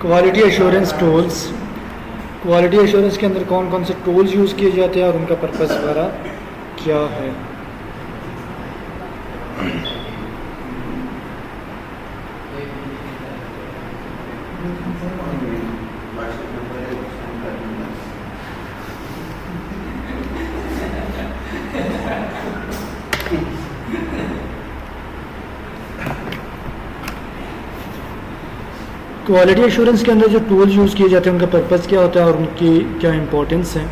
Quality assurance tools, quality assurance के अंदर कौन कौन से टूल्स यूज़ किए जाते हैं और उनका पर्पस वगैरह क्या है। क्वालिटी एश्योरेंस के अंदर जो टूल्स यूज़ किए जाते हैं उनका पर्पस क्या होता है और उनकी क्या इंपॉर्टेंस है।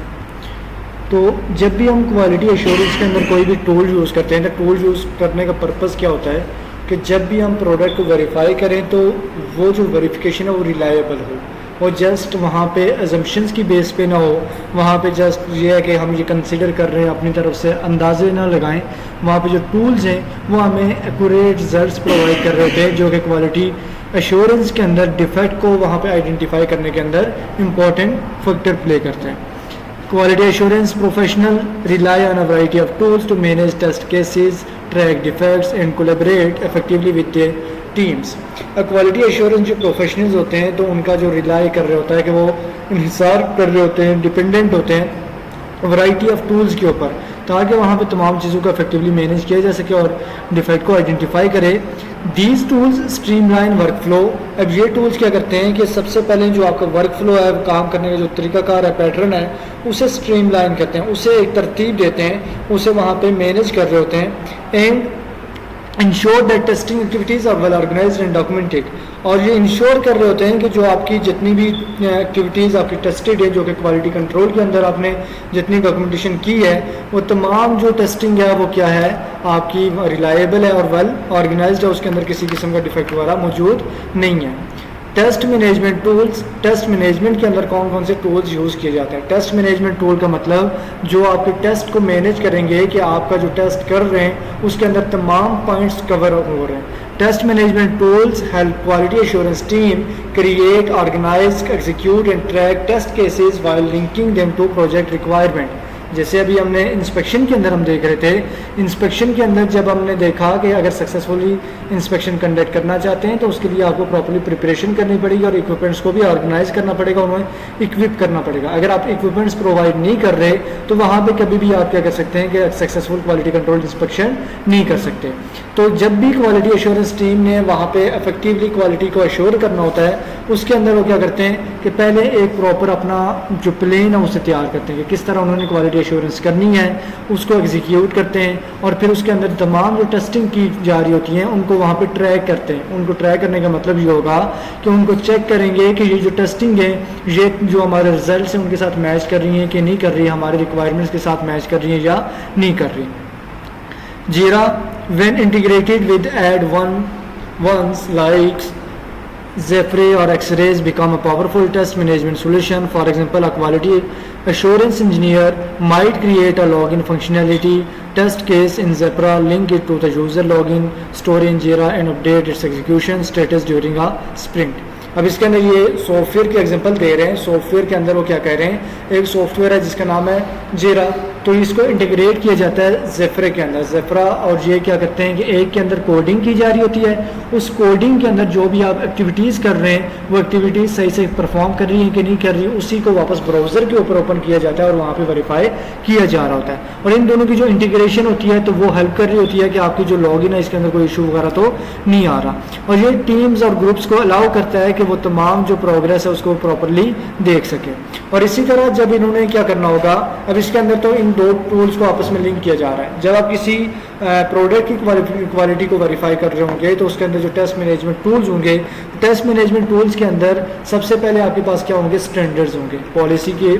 तो जब भी हम क्वालिटी एश्योरेंस के अंदर कोई भी टूल यूज़ करते हैं तो टूल यूज़ करने का पर्पस क्या होता है कि जब भी हम प्रोडक्ट को वेरीफाई करें तो वो जो वेरिफिकेशन है वो रिलायबल हो और जस्ट वहाँ पे अजम्पशंस की बेस पे ना हो, वहाँ पे जस्ट ये है कि हम ये कंसिडर कर रहे हैं, अपनी तरफ से अंदाजे ना लगाएं। वहाँ पे जो टूल्स हैं वो हमें एक्यूरेट रिजल्ट्स प्रोवाइड कर रहे होते हैं जो कि क्वालिटी एश्योरेंस के अंदर डिफेक्ट को वहाँ पे आइडेंटिफाई करने के अंदर इम्पॉर्टेंट फैक्टर प्ले करते हैं। Quality assurance professional rely on a variety of tools to manage test cases, track defects and collaborate effectively with their teams. Quality assurance जो प्रोफेशनल्स होते हैं तो उनका जो रिलाई कर रहे होता है कि वो इंहिसार कर रहे होते हैं, डिपेंडेंट होते हैं वैरायटी ऑफ टूल्स के ऊपर, ताकि वहाँ पे तमाम चीज़ों को इफेक्टिवली मैनेज किया जा सके और डिफेक्ट को आइडेंटिफाई करे। These tools streamline work flow. अब ये टूल्स क्या करते हैं कि सबसे पहले जो आपका वर्क फ्लो है, काम करने का जो तरीकाकार है, पैटर्न है, उसे स्ट्रीमलाइन करते हैं, उसे एक तरतीब देते हैं, उसे वहाँ पे मैनेज कर रहे होते हैं। And ensure that testing activities are well organised and documented. और ये इंश्योर कर रहे होते हैं कि जो आपकी जितनी भी एक्टिविटीज़ आपकी टेस्टेड है, जो कि क्वालिटी कंट्रोल के अंदर आपने जितनी डॉक्यूमेंटेशन की है, वो तमाम जो टेस्टिंग है वो क्या है, आपकी रिलायबल है और वेल ऑर्गेनाइज्ड है, उसके अंदर किसी किस्म का डिफेक्ट वगैरह मौजूद नहीं है। Test management tools, test management के अंदर कौन कौन से टूल्स यूज़ किए जाते हैं। टेस्ट मैनेजमेंट टूल का मतलब जो आपके टेस्ट को मैनेज करेंगे कि आपका जो टेस्ट कर रहे हैं उसके अंदर तमाम पॉइंट्स कवर हो रहे हैं। Test management tools help quality assurance team create, organise, execute and track test cases while linking them to project requirement. जैसे अभी हमने इंस्पेक्शन के अंदर हम देख रहे थे, इंस्पेक्शन के अंदर जब हमने देखा कि अगर सक्सेसफुली इंस्पेक्शन कंडक्ट करना चाहते हैं तो उसके लिए आपको प्रॉपर्ली प्रिपरेशन करनी पड़ेगी और इक्विपमेंट्स को भी ऑर्गेनाइज करना पड़ेगा, उन्हें इक्विप करना पड़ेगा। अगर आप इक्विपमेंट्स प्रोवाइड नहीं कर रहे तो वहाँ पे कभी भी आप क्या कर सकते हैं कि सक्सेसफुल क्वालिटी कंट्रोल इंस्पेक्शन नहीं कर सकते। तो जब भी क्वालिटी एश्योरेंस टीम ने वहाँ पे इफेक्टिवली क्वालिटी को एश्योर करना होता है, उसके अंदर वो क्या करते हैं कि पहले एक प्रॉपर अपना जो प्लान है उसे तैयार करते हैं कि किस तरह उन्होंने क्वालिटी एश्योरेंस करनी है, उसको एग्जीक्यूट करते हैं और फिर उसके अंदर तमाम जो टेस्टिंग की जा रही होती हैं उनको वहाँ पे ट्रैक करते हैं। उनको ट्रैक करने का मतलब ये होगा कि उनको चेक करेंगे कि ये जो टेस्टिंग है, ये जो हमारे रिजल्ट हैं उनके साथ मैच कर रही हैं कि नहीं कर रही है, हमारे रिक्वायरमेंट्स के साथ मैच कर रही हैं या नहीं कर रही। जीरा when integrated with add ones like Zephyr or X-rays become a powerful test management solution. For example, a quality assurance engineer might create a login functionality test case in Zephyr, link it to the user login, store in Jira and update its execution status during a sprint. अब इसके अंदर ये software के example दे रहे हैं। Software के अंदर वो क्या कह रहे हैं, एक सॉफ्टवेयर है जिसका नाम है जीरा, तो इसको इंटीग्रेट किया जाता है ज़ेफ़्रा के अंदर। ज़ेफ़्रा और ये क्या करते हैं कि एक के अंदर कोडिंग की जा रही होती है, उस कोडिंग के अंदर जो भी आप एक्टिविटीज़ कर रहे हैं वो एक्टिविटीज़ सही से परफॉर्म कर रही हैं कि नहीं कर रही, उसी को वापस ब्राउज़र के ऊपर ओपन किया जाता है और वहाँ पे वेरीफाई किया जा रहा होता है। और इन दोनों की जो इंटीग्रेशन होती है तो वो हेल्प कर रही होती है कि आपकी जो लॉगिन है इसके अंदर कोई इशू वगैरह तो नहीं आ रहा, और ये टीम्स और ग्रुप्स को अलाउ करता है कि वो तमाम जो प्रोग्रेस है उसको प्रॉपरली देख सके। और इसी तरह जब इन्होंने क्या करना होगा, अब इसके अंदर तो इन दो टूल्स को आपस में लिंक किया जा रहा है। जब आप किसी प्रोडक्ट की क्वालिटी को वेरीफाई कर रहे होंगे तो उसके अंदर जो टेस्ट मैनेजमेंट टूल्स होंगे, टेस्ट मैनेजमेंट टूल्स के अंदर सबसे पहले आपके पास क्या होंगे, स्टैंडर्ड्स होंगे,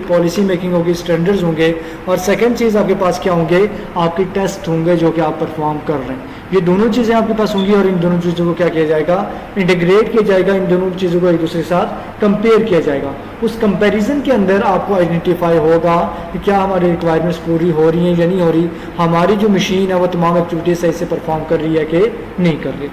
पॉलिसी मेकिंग होगी, स्टैंडर्ड्स होंगे, और सेकंड चीज़ आपके पास क्या होंगे, आपके टेस्ट होंगे जो कि आप परफॉर्म कर रहे हैं। ये दोनों चीज़ें आपके पास होंगी और इन दोनों चीज़ों को क्या किया जाएगा, इंटीग्रेट किया जाएगा, इन दोनों चीज़ों को एक दूसरे के साथ कंपेयर किया जाएगा। उस कंपैरिजन के अंदर आपको आइडेंटिफाई होगा कि क्या हमारी रिक्वायरमेंट्स पूरी हो रही हैं या नहीं हो रही, हमारी जो मशीन है वो तमाम एक्टिविटीज सही से परफॉर्म कर रही है कि नहीं कर रही।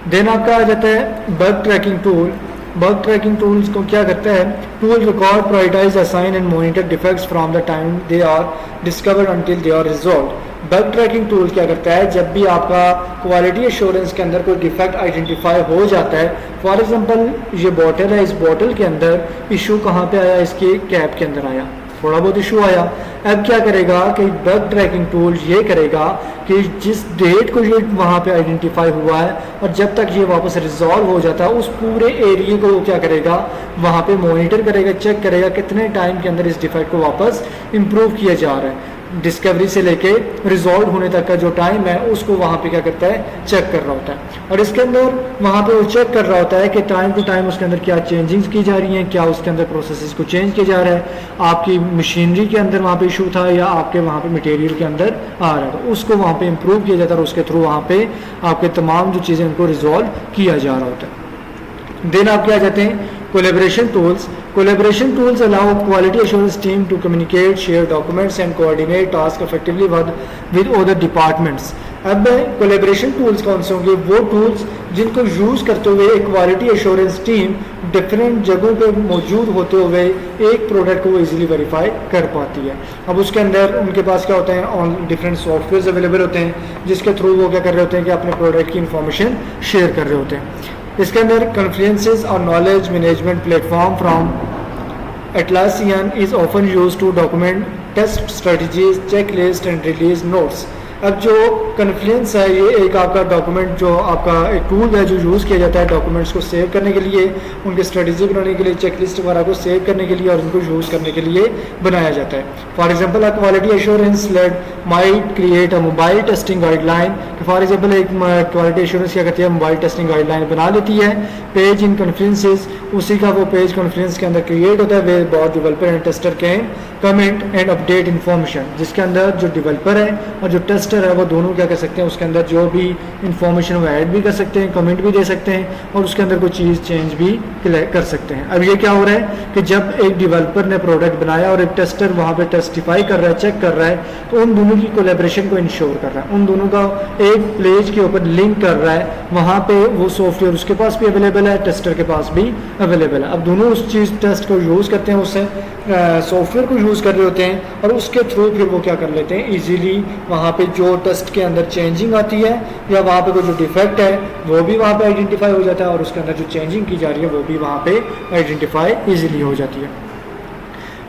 देन आपका आ जाता है bug tracking tool. Bug tracking tools को क्या करता है, tool record, prioritise, assign and monitor defects from the time they are discovered until they are resolved. Bug tracking tool क्या करता है, जब भी आपका क्वालिटी एश्योरेंस के अंदर कोई डिफेक्ट आइडेंटिफाई हो जाता है, फॉर एग्जांपल ये बॉटल है, इस बॉटल के अंदर इशू कहाँ पे आया, इसके कैप के अंदर आया, थोड़ा बहुत इशू आया। अब क्या करेगा कि बग ट्रैकिंग टूल ये करेगा कि जिस डेट को ये वहाँ पे आइडेंटिफाई हुआ है और जब तक ये वापस रिजॉल्व हो जाता है, उस पूरे एरिया को वो क्या करेगा, वहाँ पे मॉनिटर करेगा, चेक करेगा कितने टाइम के अंदर इस डिफेक्ट को वापस इम्प्रूव किया जा रहा है। डिस्कवरी से लेके रिजॉल्व होने तक का जो टाइम है उसको वहाँ पे क्या करता है, चेक कर रहा होता है। और इसके अंदर वहाँ पे वो चेक कर रहा होता है कि टाइम टू टाइम उसके अंदर क्या चेंजिंग्स की जा रही हैं, क्या उसके अंदर प्रोसेसेस को चेंज किया जा रहा है, आपकी मशीनरी के अंदर वहाँ पे इशू था या आपके वहाँ पे मटेरियल के अंदर आ रहा है, तो उसको वहाँ पे इम्प्रूव किया जाता है और उसके थ्रू वहाँ पे आपके तमाम जो चीज़ें उनको रिजॉल्व किया जा रहा होता है। देन आप क्या जाते हैं, collaboration tools. Collaboration tools allow quality assurance team to communicate, share documents and coordinate tasks effectively with other departments. अब कोलेब्रेशन टूल्स कौन से होंगे, वो टूल्स जिनको यूज़ करते हुए एक क्वालिटी एश्योरेंस टीम डिफरेंट जगहों पे मौजूद होते हुए एक प्रोडक्ट को इजीली वेरीफाई कर पाती है। अब उसके अंदर उनके पास क्या होते हैं, ऑन डिफरेंट सॉफ्टवेयर अवेलेबल होते हैं जिसके थ्रू वो क्या कर रहे होते हैं कि अपने प्रोडक्ट की इंफॉर्मेशन शेयर कर रहे होते हैं। इसके अंदर कॉन्फ्रेंसेस और knowledge management platform from Atlassian is often used to document test strategies, checklist and release notes. अब जो कन्फ्लुएंस है ये एक आपका डॉक्यूमेंट जो आपका एक टूल है जो यूज़ किया जाता है डॉक्यूमेंट्स को सेव करने के लिए, उनके स्ट्रेटजी बनाने के लिए, चेकलिस्ट वगैरह को सेव करने के लिए और उनको यूज़ करने के लिए बनाया जाता है। For example a quality assurance lead might create a mobile testing guideline. For example एक क्वालिटी एश्योरेंस क्या करती है, मोबाइल टेस्टिंग गाइडलाइन बना लेती है। पेज इन कॉन्फ्रेंसेस, उसी का वो पेज कॉन्फ्रेंस के अंदर क्रिएट होता है वे बहुत developer and tester can comment and update information, जिसके अंदर जो डेवलपर है और जो टेस्टर है वो दोनों क्या कर सकते हैं, उसके अंदर जो भी इंफॉर्मेशन वो ऐड भी कर सकते हैं, कमेंट भी दे सकते हैं और उसके अंदर कोई चीज़ चेंज भी कर सकते हैं। अब ये क्या हो रहा है कि जब एक डेवलपर ने प्रोडक्ट बनाया और एक टेस्टर वहाँ पे टेस्टिफाई कर रहा है, चेक कर रहा है, तो उन दोनों की कोलैबोरेशन को इंश्योर कर रहा है, उन दोनों का एक पेज के ऊपर लिंक कर रहा है, वहाँ पे वो सॉफ्टवेयर उसके पास भी अवेलेबल है, टेस्टर के पास भी अवेलेबल है। अब दोनों उस चीज़ टेस्ट को यूज़ करते हैं, उससे सॉफ्टवेयर को यूज़ कर रहे होते हैं और उसके थ्रू फिर वो क्या कर लेते हैं, ईजीली वहाँ पे जो टेस्ट के अंदर चेंजिंग आती है या वहाँ पे कोई जो डिफेक्ट है वो भी वहाँ पे आइडेंटिफाई हो जाता है और उसके अंदर जो चेंजिंग की जा रही है वो भी वहाँ पे आइडेंटिफाई ईजिली हो जाती है।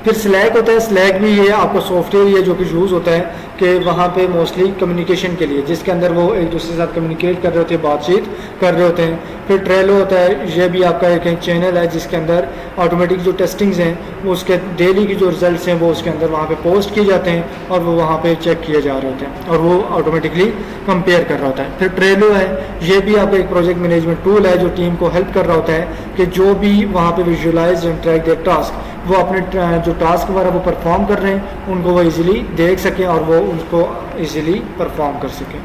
फिर स्लैक होता है, स्लैक भी ये आपका सॉफ्टवेयर ये जो कि यूज़ होता है कि वहाँ पे मोस्टली कम्युनिकेशन के लिए, जिसके अंदर वो एक दूसरे के साथ कम्युनिकेट कर रहे होते हैं, बातचीत कर रहे होते हैं। फिर ट्रेलो होता है, ये भी आपका एक चैनल है जिसके अंदर ऑटोमेटिक जो टेस्टिंग्स हैं वो उसके डेली की जो रिजल्ट्स हैं वो उसके अंदर वहाँ पे पोस्ट किए जाते हैं और वो वहाँ पे चेक किए जा रहे होते हैं और वो ऑटोमेटिकली कंपेयर कर रहा होता है। फिर ट्रेलो है, ये भी आपका एक प्रोजेक्ट मैनेजमेंट टूल है जो टीम को हेल्प कर रहा होता है कि जो भी वहाँ पे visualise and track their task, वो अपने जो टास्क वगैरह वो परफॉर्म कर रहे हैं उनको वो इजीली देख सकें और वो उनको इजीली परफॉर्म कर सकें।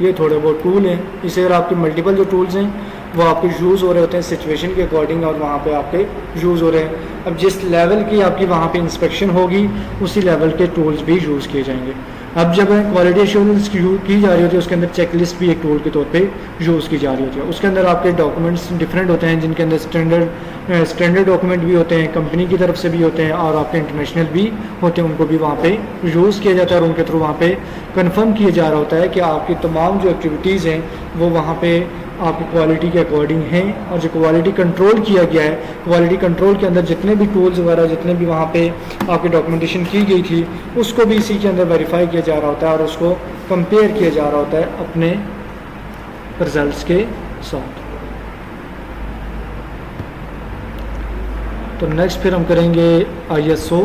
ये थोड़े बहुत टूल हैं, इसे अगर आपके मल्टीपल जो टूल्स हैं वो आपके यूज़ हो रहे होते हैं सिचुएशन के अकॉर्डिंग और वहाँ पे आपके यूज़ हो रहे हैं। अब जिस लेवल की आपकी वहाँ पे इंस्पेक्शन होगी उसी लेवल के टूल्स भी यूज़ किए जाएंगे। अब जब क्वालिटी एश्योरेंस की जा रही होती है उसके अंदर चेकलिस्ट भी एक टूल के तौर पे यूज़ की जा रही होती है। उसके अंदर आपके डॉक्यूमेंट्स डिफरेंट होते हैं जिनके अंदर स्टैंडर्ड डॉक्यूमेंट भी होते हैं, कंपनी की तरफ से भी होते हैं और आपके इंटरनेशनल भी होते हैं, उनको भी वहाँ पे यूज़ किया जाता है और उनके थ्रू वहाँ पे कंफर्म किया जा रहा होता है कि आपकी तमाम जो एक्टिविटीज़ हैं वो वहाँ पे आपकी क्वालिटी के अकॉर्डिंग हैं। और जो क्वालिटी कंट्रोल किया गया है, क्वालिटी कंट्रोल के अंदर जितने भी टूल्स वगैरह जितने भी वहाँ पे आपकी डॉक्यूमेंटेशन की गई थी उसको भी इसी के अंदर वेरीफाई किया जा रहा होता है और उसको कंपेयर किया जा रहा होता है अपने रिजल्ट्स के साथ। तो नेक्स्ट फिर हम करेंगे ISO